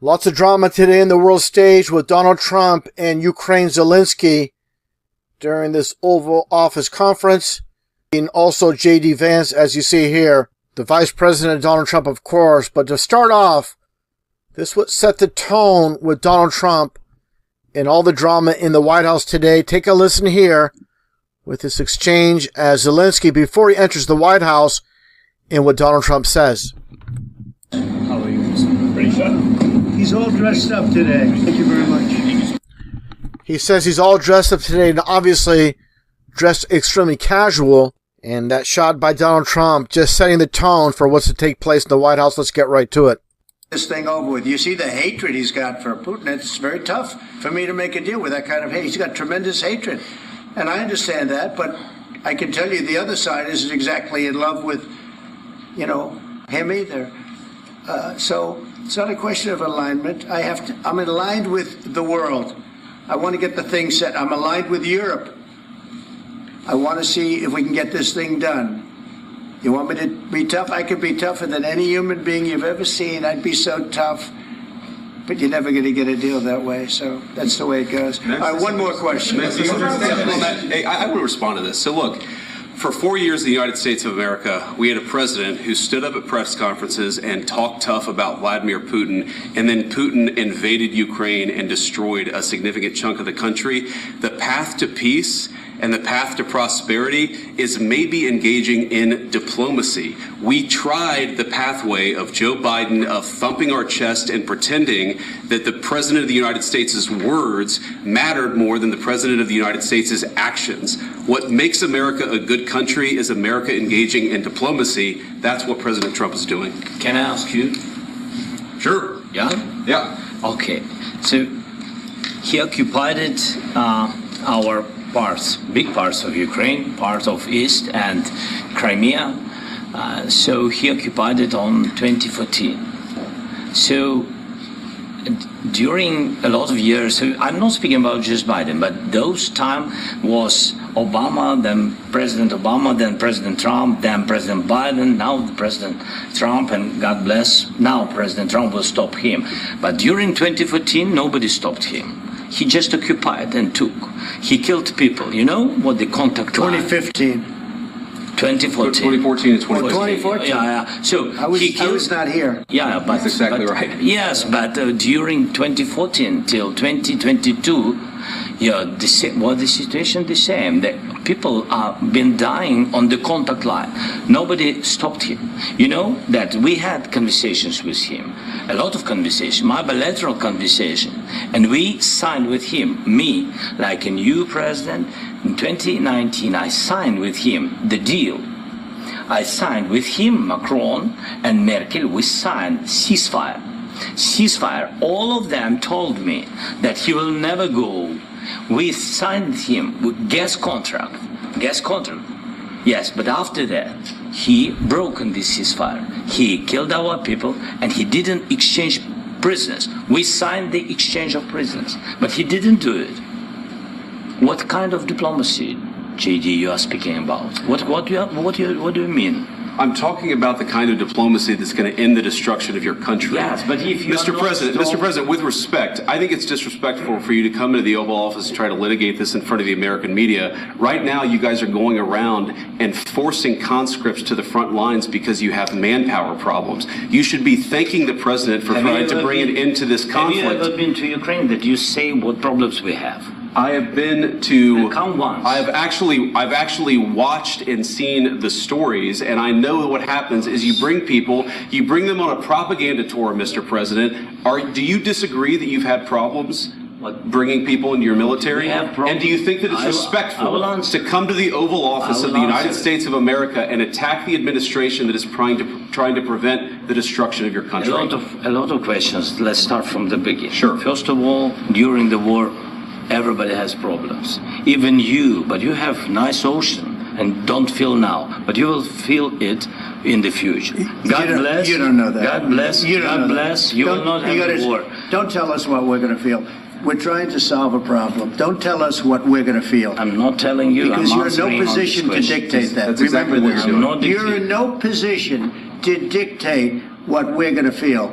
Lots of drama today in the world stage with Donald Trump and Ukraine's Zelensky during this Oval Office conference. And also J.D. Vance, as you see here, the Vice President Donald Trump, of course. But to start off, this would set the tone with Donald Trump and all the drama in the White House today. Take a listen here with this exchange as Zelensky, before he enters the White House, and what Donald Trump says. How are you? Pretty sure. He's all dressed up today. Thank you very much. He says he's all dressed up today, and obviously dressed extremely casual. And that shot by Donald Trump just setting the tone for what's to take place in the White House. Let's get right to it. This thing over with. You see the hatred he's got for Putin. It's very tough for me to make a deal with that kind of hate. He's got tremendous hatred. And I understand that, but I can tell you the other side isn't exactly in love with, him either. So it's not a question of alignment. I'm aligned with the world. I want to get the thing set. I'm aligned with Europe. I want to see if we can get this thing done. You want me to be tough? I could be tougher than any human being you've ever seen. I'd be so tough. But you're never going to get a deal that way. So that's the way it goes. All right, one more question. Hey, I want to respond to this. So look, for 4 years in the United States of America, we had a president who stood up at press conferences and talked tough about Vladimir Putin, and then Putin invaded Ukraine and destroyed a significant chunk of the country. The path to peace and the path to prosperity is maybe engaging in diplomacy. We tried the pathway of Joe Biden of thumping our chest and pretending that the President of the United States' words mattered more than the President of the United States' actions. What makes America a good country is America engaging in diplomacy. That's what President Trump is doing. Can I ask you? Sure. Yeah? Yeah. Okay. So he occupied our big parts of Ukraine, parts of East and Crimea. So he occupied it on 2014. So during a lot of years, so I'm not speaking about just Biden, but those time was Obama, then President Obama, then President Trump, then President Biden, now President Trump, and God bless, now President Trump will stop him. But during 2014, nobody stopped him. He just occupied and took. He killed people. You know what the contact line? 2015. 2014 2014. and 2014. 2014. Yeah. So I was not here. Yeah, but that's exactly right. Yes, but during 2014 till 2022, the situation the same. The people have been dying on the contact line. Nobody stopped him. You know that we had conversations with him, a lot of conversation, my bilateral conversation, and we signed with him, me, like a new president. In 2019, I signed with him the deal. I signed with him, Macron and Merkel, we signed ceasefire. Ceasefire. All of them told me that he will never go. We signed him with gas contract. Yes, but after that, he broken this ceasefire. He killed our people and he didn't exchange prisoners. We signed the exchange of prisoners, but he didn't do it. What kind of diplomacy, JD, you are speaking about? What do you mean? I'm talking about the kind of diplomacy that's going to end the destruction of your country. Yes, but if you Mr. President, with respect, I think it's disrespectful for you to come into the Oval Office and try to litigate this in front of the American media. Right now, you guys are going around and forcing conscripts to the front lines because you have manpower problems. You should be thanking the President for trying to bring an end to this conflict. Have you ever been to Ukraine that you say what problems we have? I have been to. Come once. I've actually watched and seen the stories, and I know what happens is you bring them on a propaganda tour, Mr. President. Do you disagree that you've had problems bringing people into your military? And do you think that it's respectful to come to the Oval Office of the United States of America and attack the administration that is trying to prevent the destruction of your country? A lot of questions. Let's start from the beginning. Sure. First of all, during the war, everybody has problems. Even you, but you have nice ocean and don't feel now, but you will feel it in the future. God bless. You don't know that. God bless. God bless. You will not have a war. Don't tell us what we're going to feel. We're trying to solve a problem. Don't tell us what we're going to feel. I'm not telling you. Because you're in no position to dictate that. That's exactly what you're doing. You're in no position to dictate what we're going to feel.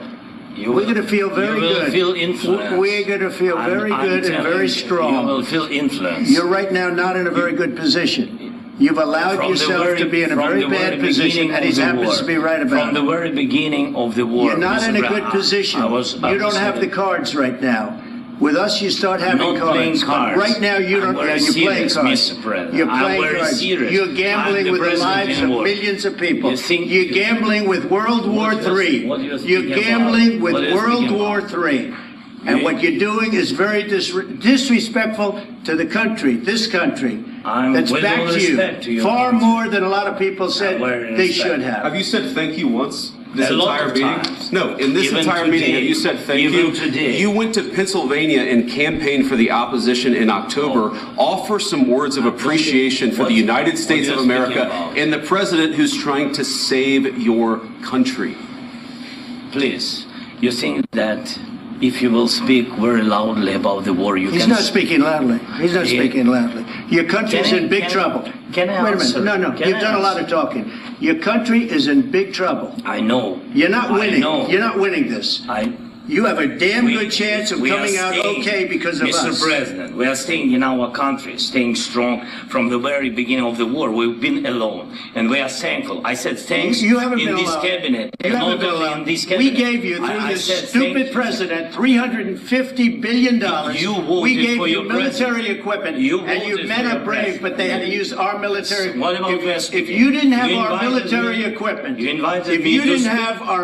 We're going to feel very good. You will feel influence. We're going to feel very good and very strong. You will feel influence. You're right now not in a very good position. You've allowed yourself to be in a very bad position, and he happens to be right about it. From the very beginning of the war. You're not in a good position. You don't have the cards right now. With us, you start having cards. Right now, you don't. You're playing cards. You're playing cards. You're gambling with the lives of millions of people. You're gambling with World War III. You're gambling with World War III. And what you're doing is very disrespectful to the country, this country, that's back to you, far more than a lot of people said they should have. Have you said thank you once? This entire meeting? Times. No, in this entire meeting, have you said thank you? Today. You went to Pennsylvania and campaigned for the opposition in October. Offer some words of appreciation for the United States of America and the president who's trying to save your country. Please, you think that if you will speak very loudly about the war, you can... He's not speaking loudly. He's not speaking loudly. Your country's in big trouble. Can I answer? Wait a minute. No. You've done a lot of talking. Your country is in big trouble. I know. You're not winning. You're not winning this. You have a damn good chance of coming out okay because of us. Mr. President, we are staying in our country, staying strong from the very beginning of the war. We've been alone, and we are thankful. I said thanks you haven't in been this alone. cabinet. You haven't been alone. In this cabinet. We gave you, through this stupid president, $350 billion. We gave you military equipment, and you men are brave, but they had to use our military. What about if you didn't have our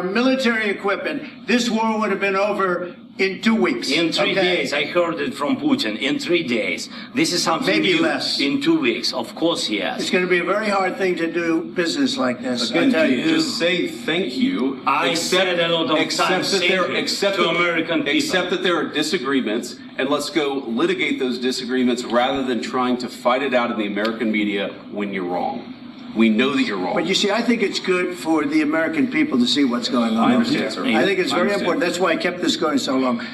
military equipment, this war would have been over in 2 weeks. In 3 days. I heard it from Putin. In 3 days. This is something maybe new. Less. In 2 weeks. Of course, yes. It's going to be a very hard thing to do business like this. Again, I tell you. just say thank you. I said a lot of times to American people. Accept that there are disagreements, and let's go litigate those disagreements rather than trying to fight it out in the American media when you're wrong. We know that you're wrong. But you see, I think it's good for the American people to see what's going on. I understand, sir. I think it's very important. That's why I kept this going so long.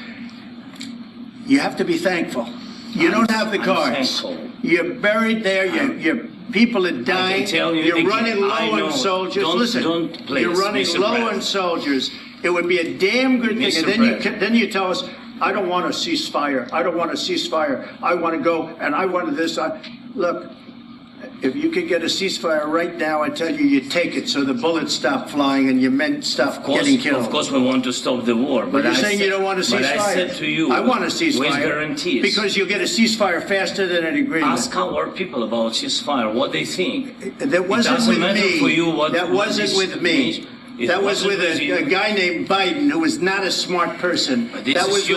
You have to be thankful. You don't have the cards. You're buried there. Your people are dying. You're running low on soldiers. Listen, you're running low on soldiers. It would be a damn good thing. And then you tell us, I don't want a ceasefire. I don't want a ceasefire. I want to go and I want this. Look. If you could get a ceasefire right now, I tell you, you take it so the bullets stop flying and your men stop getting killed. Of course, we want to stop the war. But you're saying you don't want a ceasefire. But I said to you, I want a ceasefire. With guarantees. Because you'll get a ceasefire faster than an agreement. Ask our people about ceasefire, what they think. That wasn't with me. That wasn't with me. That was with a guy named Biden who was not a smart person. That was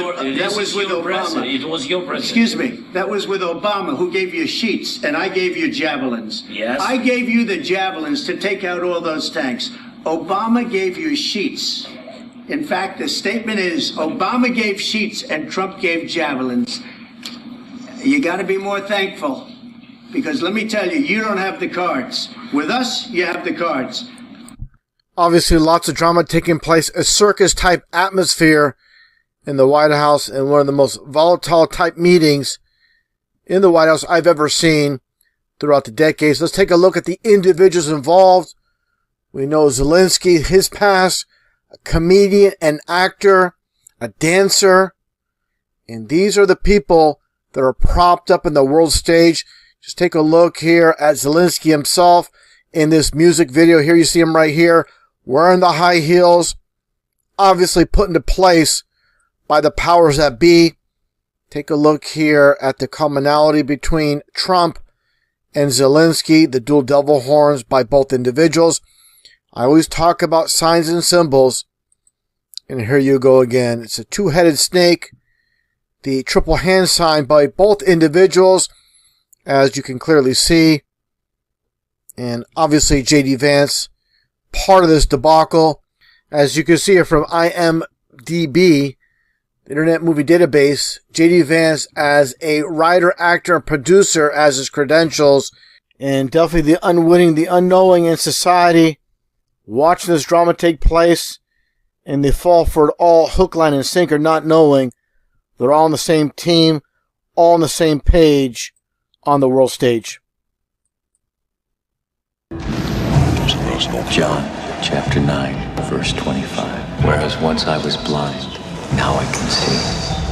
with Obama. It was your president. Excuse me. That was with Obama, who gave you sheets, and I gave you javelins. Yes. I gave you the javelins to take out all those tanks. Obama gave you sheets. In fact, the statement is Obama gave sheets and Trump gave javelins. You got to be more thankful, because let me tell you, you don't have the cards. With us, you have the cards. Obviously, lots of drama taking place, a circus-type atmosphere in the White House, and one of the most volatile-type meetings in the White House I've ever seen throughout the decades. Let's take a look at the individuals involved. We know Zelensky, his past, a comedian, an actor, a dancer, and these are the people that are propped up in the world stage. Just take a look here at Zelensky himself in this music video. Here you see him right here, wearing the high heels, obviously put into place by the powers that be. Take a look here at the commonality between Trump and Zelensky, the dual devil horns by both individuals. I always talk about signs and symbols, and here you go again. It's a two-headed snake, the triple hand sign by both individuals, as you can clearly see. And obviously J.D. Vance, part of this debacle. As you can see here from IMDb, the Internet Movie Database, J.D. Vance as a writer, actor, and producer as his credentials, and definitely the unwitting, the unknowing in society, watching this drama take place, and they fall for it all, hook, line, and sinker, not knowing they're all on the same team, all on the same page on the world stage. John chapter 9, verse 25. Whereas once I was blind, now I can see.